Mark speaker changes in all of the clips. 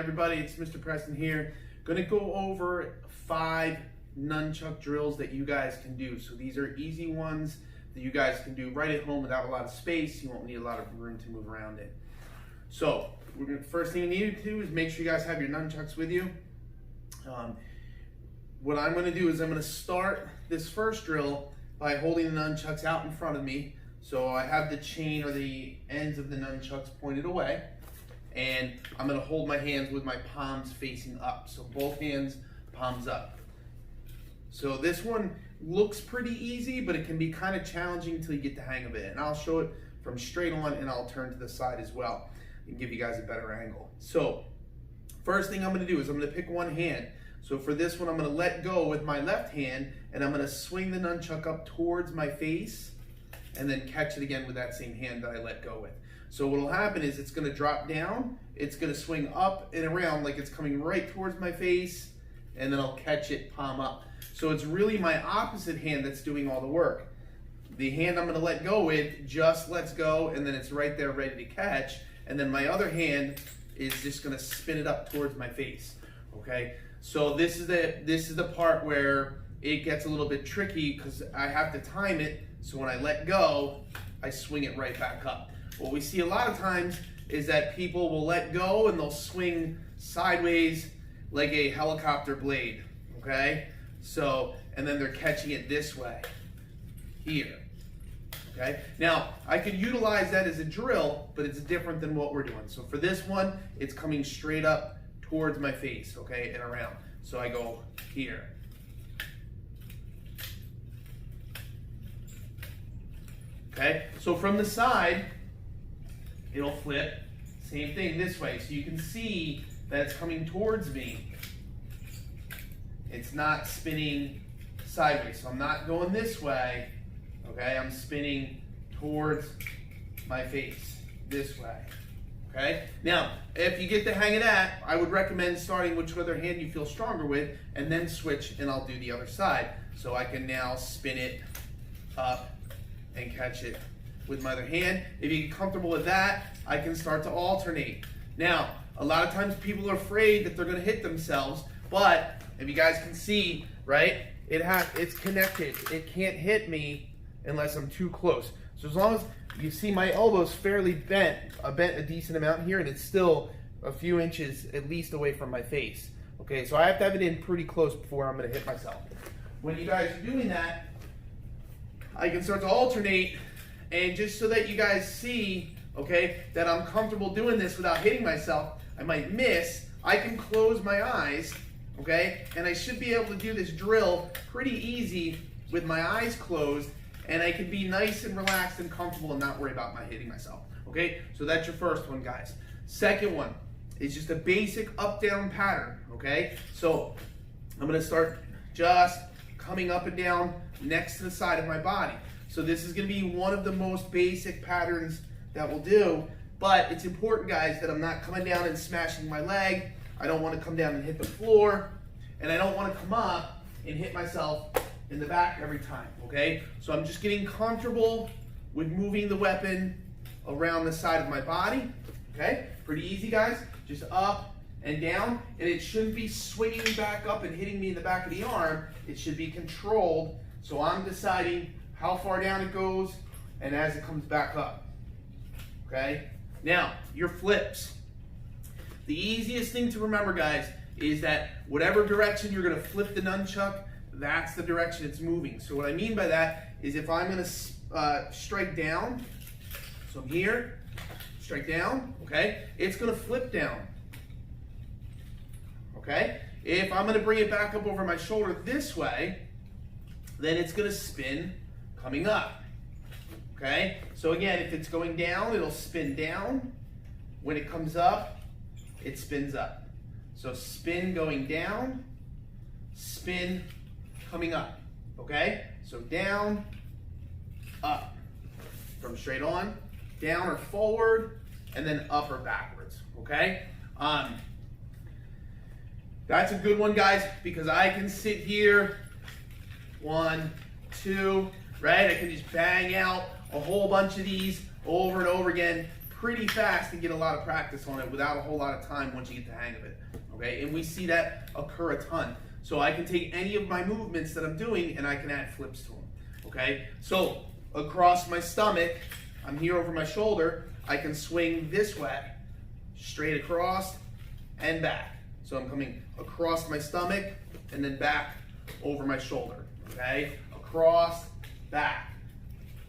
Speaker 1: everybody, it's Mr. Preston here. Gonna go over 5 nunchuck drills that you guys can do. So these are easy ones that you guys can do right at home without a lot of space. You won't need a lot of room to move around in. So first thing you need to do is make sure you guys have your nunchucks with you. What I'm gonna do is I'm gonna start this first drill by holding the nunchucks out in front of me. So I have the chain or the ends of the nunchucks pointed away. And I'm gonna hold my hands with my palms facing up. So both hands, palms up. So this one looks pretty easy, but it can be kind of challenging until you get the hang of it. And I'll show it from straight on, and I'll turn to the side as well and give you guys a better angle. So first thing I'm gonna do is I'm gonna pick one hand. So for this one, I'm gonna let go with my left hand, and I'm gonna swing the nunchuck up towards my face and then catch it again with that same hand that I let go with. So what will happen is it's gonna drop down, it's gonna swing up and around like it's coming right towards my face, and then I'll catch it palm up. So it's really my opposite hand that's doing all the work. The hand I'm gonna let go with just lets go, and then it's right there ready to catch, and then my other hand is just gonna spin it up towards my face, okay? So this is the part where it gets a little bit tricky because I have to time it, so when I let go, I swing it right back up. What we see a lot of times is that people will let go and they'll swing sideways like a helicopter blade, okay? So, and then they're catching it this way, here, okay? Now, I could utilize that as a drill, but it's different than what we're doing. So for this one, it's coming straight up towards my face, okay, and around. So I go here. Okay, so from the side, it'll flip, same thing this way. So you can see that it's coming towards me. It's not spinning sideways. So I'm not going this way, okay? I'm spinning towards my face, this way, okay? Now, if you get the hang of that, I would recommend starting which other hand you feel stronger with, and then switch, and I'll do the other side. So I can now spin it up and catch it with my other hand. If you get comfortable with that, I can start to alternate. Now, a lot of times people are afraid that they're gonna hit themselves, but if you guys can see, right, it's connected. It can't hit me unless I'm too close. So as long as you see my elbow's fairly bent a decent amount here, and it's still a few inches at least away from my face. Okay, so I have to have it in pretty close before I'm gonna hit myself. When you guys are doing that, I can start to alternate, and just so that you guys see, okay, that I'm comfortable doing this without hitting myself, I might miss, I can close my eyes, okay, and I should be able to do this drill pretty easy with my eyes closed, and I can be nice and relaxed and comfortable and not worry about my hitting myself, okay? So that's your first one, guys. Second one is just a basic up-down pattern, okay? So I'm gonna start just coming up and down next to the side of my body. So this is gonna be one of the most basic patterns that we'll do, but it's important, guys, that I'm not coming down and smashing my leg. I don't wanna come down and hit the floor, and I don't wanna come up and hit myself in the back every time, okay? So I'm just getting comfortable with moving the weapon around the side of my body, okay? Pretty easy, guys, just up and down, and it shouldn't be swinging back up and hitting me in the back of the arm. It should be controlled, so I'm deciding how far down it goes and as it comes back up, okay? Now, your flips. The easiest thing to remember, guys, is that whatever direction you're gonna flip the nunchuck, that's the direction it's moving. So what I mean by that is if I'm gonna strike down, so I'm here, strike down, okay? It's gonna flip down. Okay? If I'm gonna bring it back up over my shoulder this way, then it's gonna spin coming up. Okay? So again, if it's going down, it'll spin down. When it comes up, it spins up. So spin going down, spin coming up. Okay? So down, up. From straight on, down or forward, and then up or backwards. Okay? That's a good one, guys, because I can sit here, 1, 2, right? I can just bang out a whole bunch of these over and over again pretty fast and get a lot of practice on it without a whole lot of time once you get the hang of it, okay? And we see that occur a ton. So I can take any of my movements that I'm doing and I can add flips to them, okay? So across my stomach, I'm here over my shoulder, I can swing this way, straight across and back. So I'm coming across my stomach and then back over my shoulder, okay? Across, back,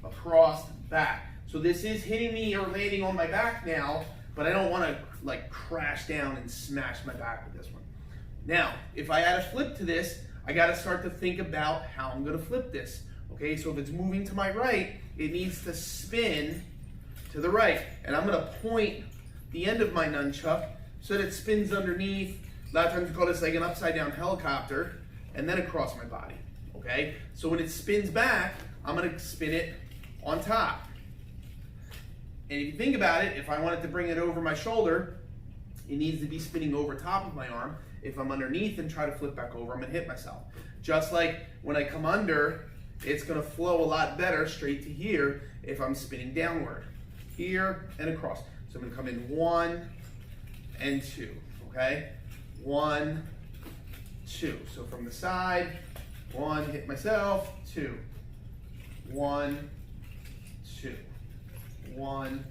Speaker 1: across, back. So this is hitting me or landing on my back now, but I don't want to like crash down and smash my back with this one. Now, if I add a flip to this, I got to start to think about how I'm going to flip this. Okay, so if it's moving to my right, it needs to spin to the right. And I'm going to point the end of my nunchuck so that it spins underneath. A lot of times we call this like an upside down helicopter, and then across my body. Okay, so when it spins back, I'm going to spin it on top. And if you think about it, if I wanted to bring it over my shoulder, it needs to be spinning over top of my arm. If I'm underneath and try to flip back over, I'm gonna hit myself. Just like when I come under, it's gonna flow a lot better straight to here if I'm spinning downward. Here and across. So I'm gonna come in 1 and 2, okay? 1, 2. So from the side, 1, hit myself, 2. 1, 2. 1,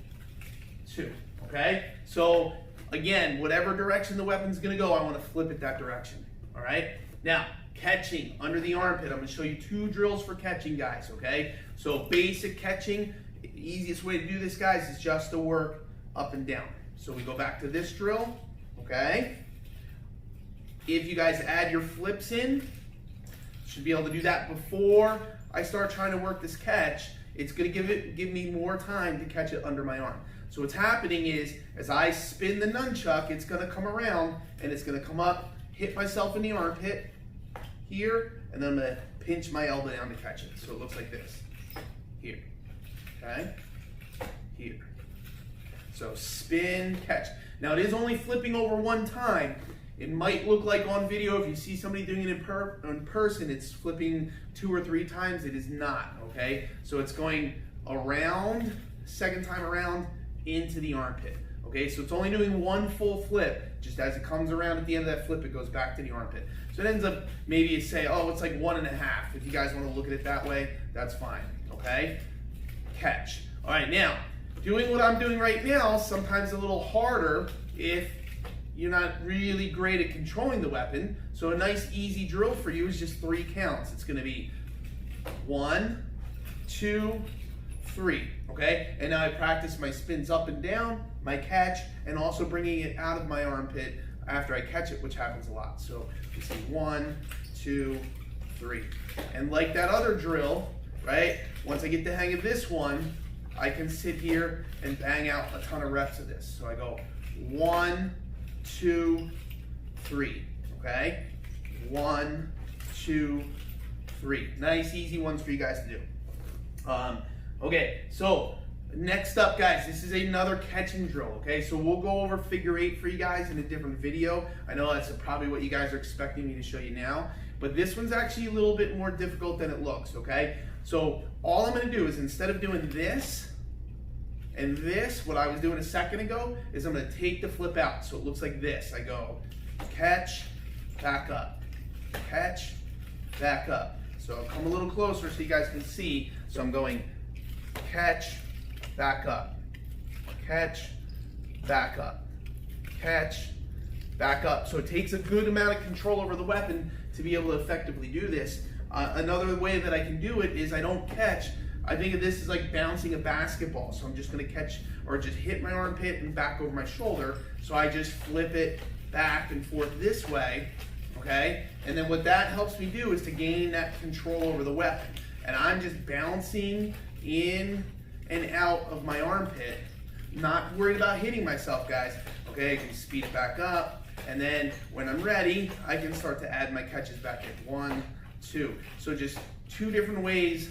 Speaker 1: 2, okay? So again, whatever direction the weapon's gonna go, I wanna flip it that direction, all right? Now, catching under the armpit, I'm gonna show you 2 drills for catching, guys, okay? So basic catching, the easiest way to do this, guys, is just to work up and down. So we go back to this drill, okay? If you guys add your flips in, should be able to do that before I start trying to work this catch. It's gonna give me more time to catch it under my arm. So what's happening is, as I spin the nunchuck, it's gonna come around and it's gonna come up, hit myself in the armpit here, and then I'm gonna pinch my elbow down to catch it. So it looks like this, here, okay? Here. So spin, catch. Now it is only flipping over 1 time. It might look like on video, if you see somebody doing it in person, it's flipping 2 or 3 times. It is not, okay? So it's going around, second time around, into the armpit, okay? So it's only doing 1 full flip. Just as it comes around at the end of that flip, it goes back to the armpit. So it ends up, maybe you say, oh, it's like 1.5. If you guys want to look at it that way, that's fine, okay? Catch. All right, now, doing what I'm doing right now, sometimes a little harder if you're not really great at controlling the weapon. So a nice easy drill for you is just 3 counts. It's gonna be 1, 2, 3, okay? And now I practice my spins up and down, my catch, and also bringing it out of my armpit after I catch it, which happens a lot. So you see 1, 2, 3. And like that other drill, right? Once I get the hang of this one, I can sit here and bang out a ton of reps of this. So I go 1, 2, 3, okay? 1, 2, 3. Nice, easy ones for you guys to do. Okay, so next up, guys, this is another catching drill, okay? So we'll go over figure 8 for you guys in a different video. I know that's probably what you guys are expecting me to show you now, but this one's actually a little bit more difficult than it looks, okay? So all I'm gonna do is, instead of doing this and this, what I was doing a second ago, is I'm gonna take the flip out. So it looks like this. I go catch, back up, catch, back up. So I'll come a little closer so you guys can see. So I'm going catch, back up, catch, back up, catch, back up. So it takes a good amount of control over the weapon to be able to effectively do this. Another way that I can do it is I don't catch. I think of this as like bouncing a basketball. So I'm just gonna catch or just hit my armpit and back over my shoulder. So I just flip it back and forth this way, okay? And then what that helps me do is to gain that control over the weapon. And I'm just bouncing in and out of my armpit, not worried about hitting myself, guys. Okay, I can speed it back up, and then when I'm ready, I can start to add my catches back in. 1, 2. So just 2 different ways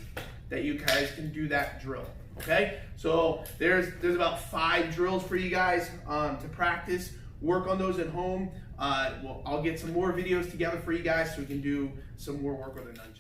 Speaker 1: that you guys can do that drill. Okay, so there's about 5 drills for you guys to practice. Work on those at home. I'll get some more videos together for you guys so we can do some more work with the nunchuck.